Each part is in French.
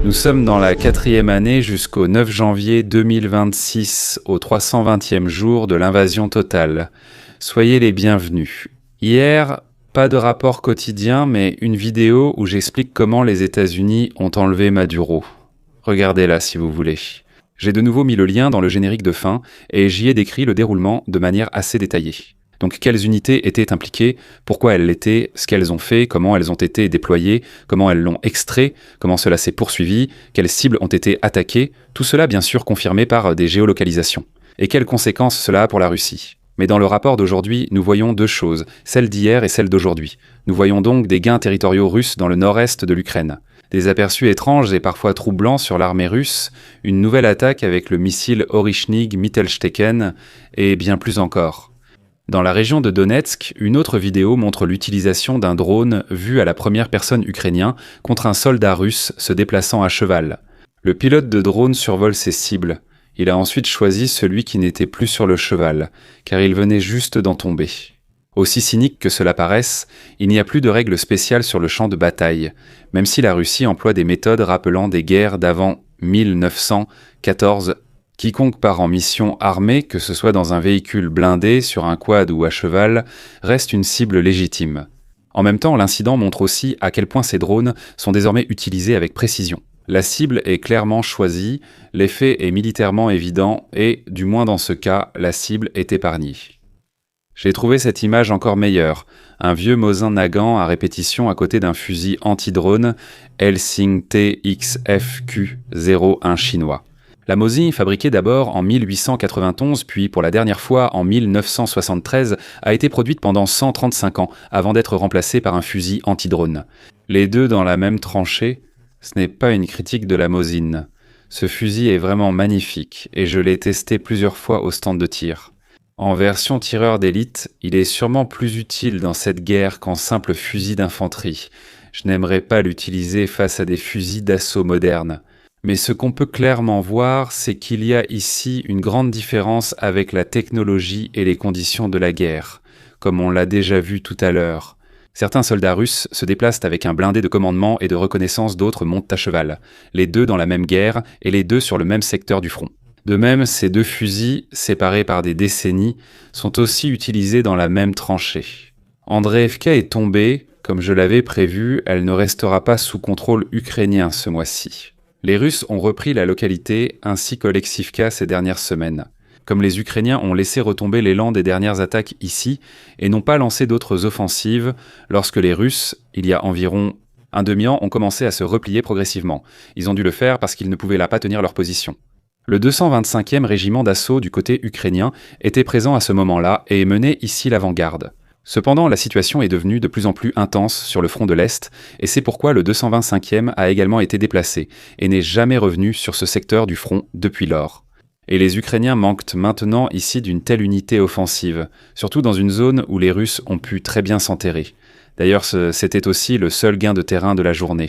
Nous sommes dans la 4e année jusqu'au 9 janvier 2026, au 320e jour de l'invasion totale. Soyez les bienvenus. Hier, pas de rapport quotidien, mais une vidéo où j'explique comment les États-Unis ont enlevé Maduro. Regardez-la si vous voulez. J'ai de nouveau mis le lien dans le générique de fin et j'y ai décrit le déroulement de manière assez détaillée. Donc quelles unités étaient impliquées, pourquoi elles l'étaient, ce qu'elles ont fait, comment elles ont été déployées, comment elles l'ont extrait, comment cela s'est poursuivi, quelles cibles ont été attaquées, tout cela bien sûr confirmé par des géolocalisations. Et quelles conséquences cela a pour la Russie. Mais dans le rapport d'aujourd'hui, nous voyons deux choses, celle d'hier et celle d'aujourd'hui. Nous voyons donc des gains territoriaux russes dans le nord-est de l'Ukraine. Des aperçus étranges et parfois troublants sur l'armée russe, une nouvelle attaque avec le missile Orychny-Mittelstecken et bien plus encore. Dans la région de Donetsk, une autre vidéo montre l'utilisation d'un drone vu à la première personne ukrainien contre un soldat russe se déplaçant à cheval. Le pilote de drone survole ses cibles. Il a ensuite choisi celui qui n'était plus sur le cheval, car il venait juste d'en tomber. Aussi cynique que cela paraisse, il n'y a plus de règles spéciales sur le champ de bataille, même si la Russie emploie des méthodes rappelant des guerres d'avant 1914. Quiconque part en mission armée, que ce soit dans un véhicule blindé, sur un quad ou à cheval, reste une cible légitime. En même temps, l'incident montre aussi à quel point ces drones sont désormais utilisés avec précision. La cible est clairement choisie, l'effet est militairement évident et, du moins dans ce cas, la cible est épargnée. J'ai trouvé cette image encore meilleure, un vieux Mosin Nagant à répétition à côté d'un fusil anti-drone Helsing TXFQ-01 chinois. La Mosin, fabriquée d'abord en 1891 puis pour la dernière fois en 1973, a été produite pendant 135 ans avant d'être remplacée par un fusil anti-drone. Les deux dans la même tranchée, ce n'est pas une critique de la Mosin. Ce fusil est vraiment magnifique et je l'ai testé plusieurs fois au stand de tir. En version tireur d'élite, il est sûrement plus utile dans cette guerre qu'en simple fusil d'infanterie. Je n'aimerais pas l'utiliser face à des fusils d'assaut modernes. Mais ce qu'on peut clairement voir, c'est qu'il y a ici une grande différence avec la technologie et les conditions de la guerre, comme on l'a déjà vu tout à l'heure. Certains soldats russes se déplacent avec un blindé de commandement et de reconnaissance, d'autres montent à cheval, les deux dans la même guerre et les deux sur le même secteur du front. De même, ces deux fusils, séparés par des décennies, sont aussi utilisés dans la même tranchée. Andreevka est tombée, comme je l'avais prévu, elle ne restera pas sous contrôle ukrainien ce mois-ci. Les Russes ont repris la localité ainsi qu'Oleksivka ces dernières semaines. Comme les Ukrainiens ont laissé retomber l'élan des dernières attaques ici et n'ont pas lancé d'autres offensives, lorsque les Russes, il y a environ un demi-an, ont commencé à se replier progressivement. Ils ont dû le faire parce qu'ils ne pouvaient là pas tenir leur position. Le 225e régiment d'assaut du côté ukrainien était présent à ce moment-là et menait ici l'avant-garde. Cependant, la situation est devenue de plus en plus intense sur le front de l'Est, et c'est pourquoi le 225e a également été déplacé, et n'est jamais revenu sur ce secteur du front depuis lors. Et les Ukrainiens manquent maintenant ici d'une telle unité offensive, surtout dans une zone où les Russes ont pu très bien s'enterrer. D'ailleurs, c'était aussi le seul gain de terrain de la journée.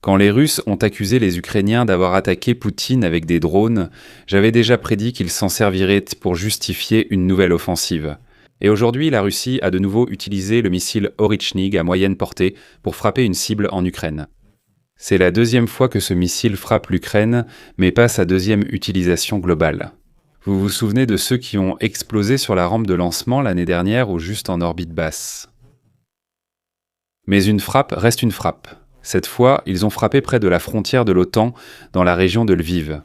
Quand les Russes ont accusé les Ukrainiens d'avoir attaqué Poutine avec des drones, j'avais déjà prédit qu'ils s'en serviraient pour justifier une nouvelle offensive. Et aujourd'hui, la Russie a de nouveau utilisé le missile Orychny à moyenne portée pour frapper une cible en Ukraine. C'est la deuxième fois que ce missile frappe l'Ukraine, mais pas sa deuxième utilisation globale. Vous vous souvenez de ceux qui ont explosé sur la rampe de lancement l'année dernière ou juste en orbite basse? Mais une frappe reste une frappe. Cette fois, ils ont frappé près de la frontière de l'OTAN, dans la région de Lviv.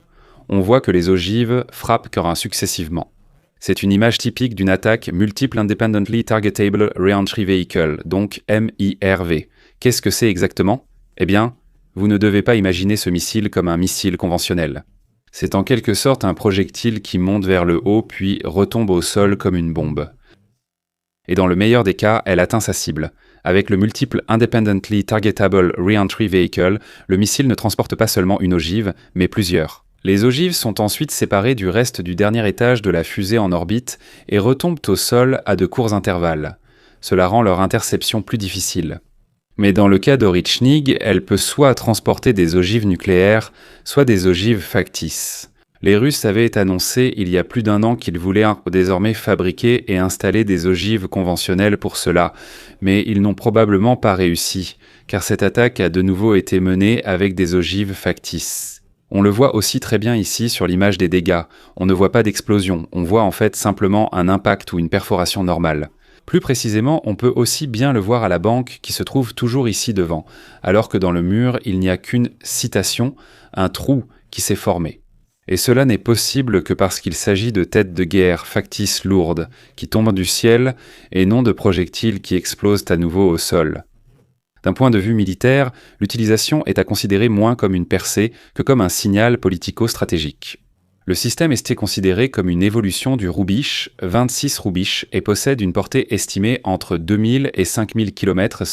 On voit que les ogives frappent successivement. C'est une image typique d'une attaque Multiple Independently Targetable Reentry Vehicle, donc MIRV. Qu'est-ce que c'est exactement? Eh bien, vous ne devez pas imaginer ce missile comme un missile conventionnel. C'est en quelque sorte un projectile qui monte vers le haut puis retombe au sol comme une bombe. Et dans le meilleur des cas, elle atteint sa cible. Avec le Multiple Independently Targetable Reentry Vehicle, le missile ne transporte pas seulement une ogive, mais plusieurs. Les ogives sont ensuite séparées du reste du dernier étage de la fusée en orbite et retombent au sol à de courts intervalles. Cela rend leur interception plus difficile. Mais dans le cas d'Orychny, elle peut soit transporter des ogives nucléaires, soit des ogives factices. Les Russes avaient annoncé il y a plus d'1 an qu'ils voulaient désormais fabriquer et installer des ogives conventionnelles pour cela, mais ils n'ont probablement pas réussi, car cette attaque a de nouveau été menée avec des ogives factices. On le voit aussi très bien ici sur l'image des dégâts. On ne voit pas d'explosion, on voit en fait simplement un impact ou une perforation normale. Plus précisément, on peut aussi bien le voir à la banque qui se trouve toujours ici devant, alors que dans le mur, il n'y a qu'une citation, un trou qui s'est formé. Et cela n'est possible que parce qu'il s'agit de têtes de guerre factices lourdes, qui tombent du ciel, et non de projectiles qui explosent à nouveau au sol. D'un point de vue militaire, l'utilisation est à considérer moins comme une percée que comme un signal politico-stratégique. Le système est considéré comme une évolution du Roubiche, 26 Roubiches, et possède une portée estimée entre 2000 et 5000 km.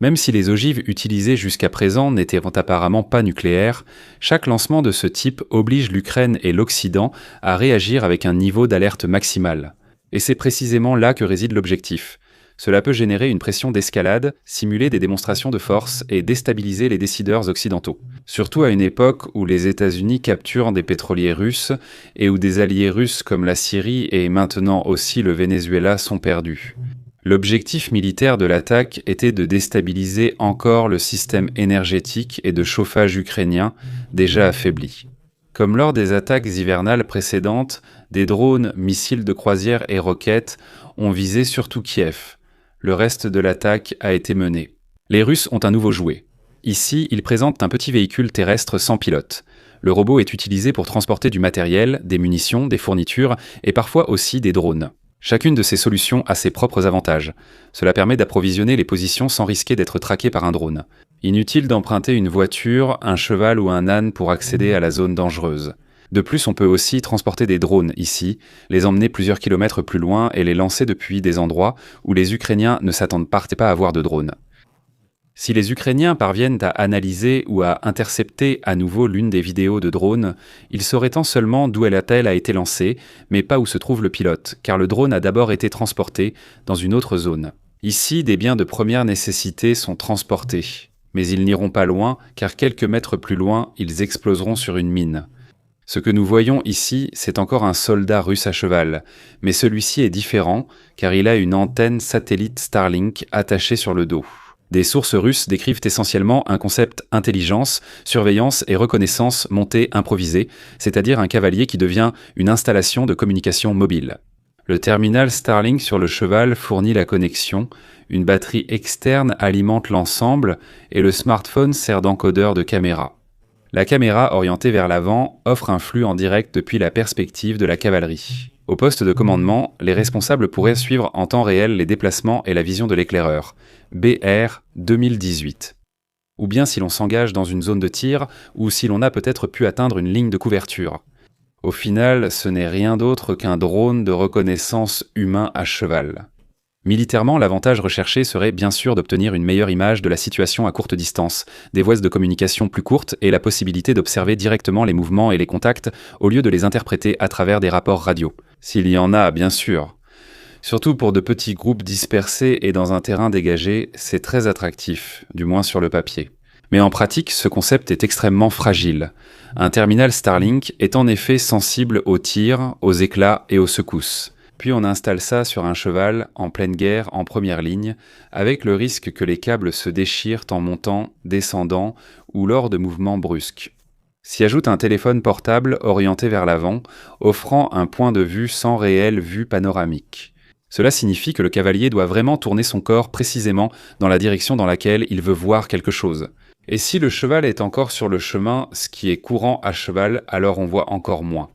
Même si les ogives utilisées jusqu'à présent n'étaient apparemment pas nucléaires, chaque lancement de ce type oblige l'Ukraine et l'Occident à réagir avec un niveau d'alerte maximal. Et c'est précisément là que réside l'objectif. Cela peut générer une pression d'escalade, simuler des démonstrations de force et déstabiliser les décideurs occidentaux. Surtout à une époque où les États-Unis capturent des pétroliers russes et où des alliés russes comme la Syrie et maintenant aussi le Venezuela sont perdus. L'objectif militaire de l'attaque était de déstabiliser encore le système énergétique et de chauffage ukrainien, déjà affaibli. Comme lors des attaques hivernales précédentes, des drones, missiles de croisière et roquettes ont visé surtout Kiev. Le reste de l'attaque a été mené. Les Russes ont un nouveau jouet. Ici, ils présentent un petit véhicule terrestre sans pilote. Le robot est utilisé pour transporter du matériel, des munitions, des fournitures et parfois aussi des drones. Chacune de ces solutions a ses propres avantages. Cela permet d'approvisionner les positions sans risquer d'être traqué par un drone. Inutile d'emprunter une voiture, un cheval ou un âne pour accéder à la zone dangereuse. De plus, on peut aussi transporter des drones ici, les emmener plusieurs kilomètres plus loin et les lancer depuis des endroits où les Ukrainiens ne s'attendent pas à avoir de drones. Si les Ukrainiens parviennent à analyser ou à intercepter à nouveau l'une des vidéos de drone, ils sauraient tant seulement d'où elle a été lancée, mais pas où se trouve le pilote, car le drone a d'abord été transporté dans une autre zone. Ici, des biens de première nécessité sont transportés, mais ils n'iront pas loin, car quelques mètres plus loin, ils exploseront sur une mine. Ce que nous voyons ici, c'est encore un soldat russe à cheval, mais celui-ci est différent, car il a une antenne satellite Starlink attachée sur le dos. Des sources russes décrivent essentiellement un concept intelligence, surveillance et reconnaissance montée improvisée, c'est-à-dire un cavalier qui devient une installation de communication mobile. Le terminal Starlink sur le cheval fournit la connexion, une batterie externe alimente l'ensemble et le smartphone sert d'encodeur de caméra. La caméra orientée vers l'avant offre un flux en direct depuis la perspective de la cavalerie. Au poste de commandement, les responsables pourraient suivre en temps réel les déplacements et la vision de l'éclaireur, BR 2018. Ou bien si l'on s'engage dans une zone de tir, ou si l'on a peut-être pu atteindre une ligne de couverture. Au final, ce n'est rien d'autre qu'un drone de reconnaissance humain à cheval. Militairement, l'avantage recherché serait bien sûr d'obtenir une meilleure image de la situation à courte distance, des voies de communication plus courtes et la possibilité d'observer directement les mouvements et les contacts au lieu de les interpréter à travers des rapports radio. S'il y en a, bien sûr. Surtout pour de petits groupes dispersés et dans un terrain dégagé, c'est très attractif, du moins sur le papier. Mais en pratique, ce concept est extrêmement fragile. Un terminal Starlink est en effet sensible aux tirs, aux éclats et aux secousses. Puis on installe ça sur un cheval, en pleine guerre, en première ligne, avec le risque que les câbles se déchirent en montant, descendant ou lors de mouvements brusques. S'y ajoute un téléphone portable orienté vers l'avant, offrant un point de vue sans réelle vue panoramique. Cela signifie que le cavalier doit vraiment tourner son corps précisément dans la direction dans laquelle il veut voir quelque chose. Et si le cheval est encore sur le chemin, ce qui est courant à cheval, alors on voit encore moins.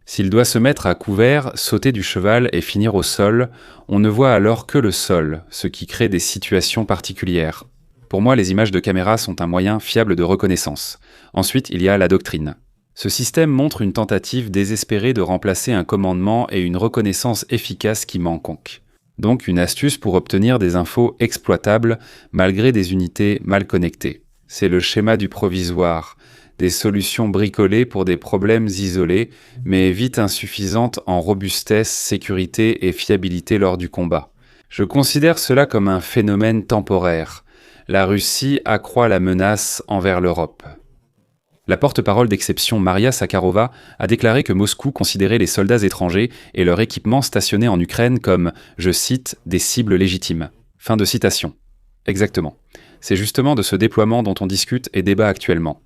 S'il doit se mettre à couvert, sauter du cheval et finir au sol, on ne voit alors que le sol, ce qui crée des situations particulières. Pour moi, les images de caméra sont un moyen fiable de reconnaissance. Ensuite, il y a la doctrine. Ce système montre une tentative désespérée de remplacer un commandement et une reconnaissance efficace qui manquent. Donc une astuce pour obtenir des infos exploitables malgré des unités mal connectées. C'est le schéma du provisoire. Des solutions bricolées pour des problèmes isolés, mais vite insuffisantes en robustesse, sécurité et fiabilité lors du combat. Je considère cela comme un phénomène temporaire. La Russie accroît la menace envers l'Europe. La porte-parole d'exception Maria Zakharova a déclaré que Moscou considérait les soldats étrangers et leur équipement stationné en Ukraine comme, je cite, des cibles légitimes. Fin de citation. Exactement. C'est justement de ce déploiement dont on discute et débat actuellement.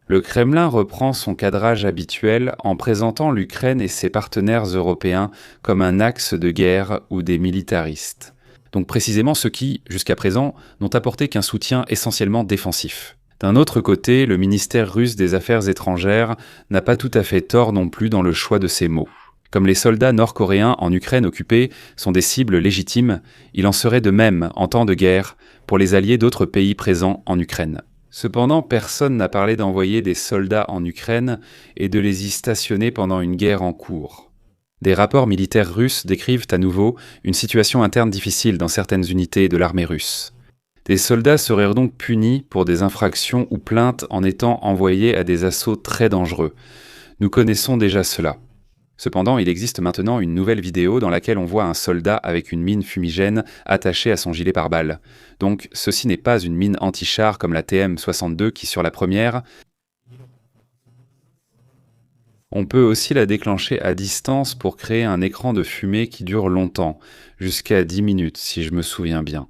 Le Kremlin reprend son cadrage habituel en présentant l'Ukraine et ses partenaires européens comme un axe de guerre ou des militaristes. Donc précisément ceux qui, jusqu'à présent, n'ont apporté qu'un soutien essentiellement défensif. D'un autre côté, le ministère russe des Affaires étrangères n'a pas tout à fait tort non plus dans le choix de ses mots. Comme les soldats nord-coréens en Ukraine occupée sont des cibles légitimes, il en serait de même, en temps de guerre, pour les alliés d'autres pays présents en Ukraine. Cependant, personne n'a parlé d'envoyer des soldats en Ukraine et de les y stationner pendant une guerre en cours. Des rapports militaires russes décrivent à nouveau une situation interne difficile dans certaines unités de l'armée russe. Des soldats seraient donc punis pour des infractions ou plaintes en étant envoyés à des assauts très dangereux. Nous connaissons déjà cela. Cependant, il existe maintenant une nouvelle vidéo dans laquelle on voit un soldat avec une mine fumigène attachée à son gilet pare-balles. Donc, ceci n'est pas une mine anti-char comme la TM62 qui, sur la première, on peut aussi la déclencher à distance pour créer un écran de fumée qui dure longtemps, jusqu'à 10 minutes si je me souviens bien.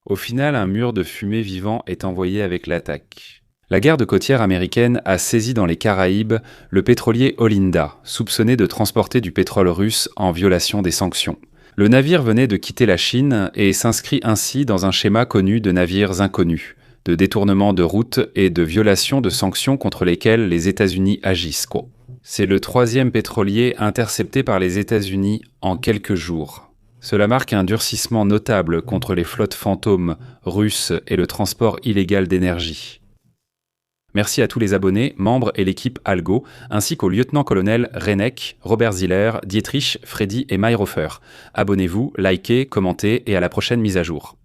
Au final, un mur de fumée vivant est envoyé avec l'attaque. La garde côtière américaine a saisi dans les Caraïbes le pétrolier Olinda, soupçonné de transporter du pétrole russe en violation des sanctions. Le navire venait de quitter la Chine et s'inscrit ainsi dans un schéma connu de navires inconnus, de détournement de route et de violation de sanctions contre lesquelles les États-Unis agissent. C'est le 3e pétrolier intercepté par les États-Unis en quelques jours. Cela marque un durcissement notable contre les flottes fantômes russes et le transport illégal d'énergie. Merci à tous les abonnés, membres et l'équipe Algo, ainsi qu'au lieutenant-colonel Renek, Robert Ziller, Dietrich, Freddy et Mayrofer. Abonnez-vous, likez, commentez et à la prochaine mise à jour.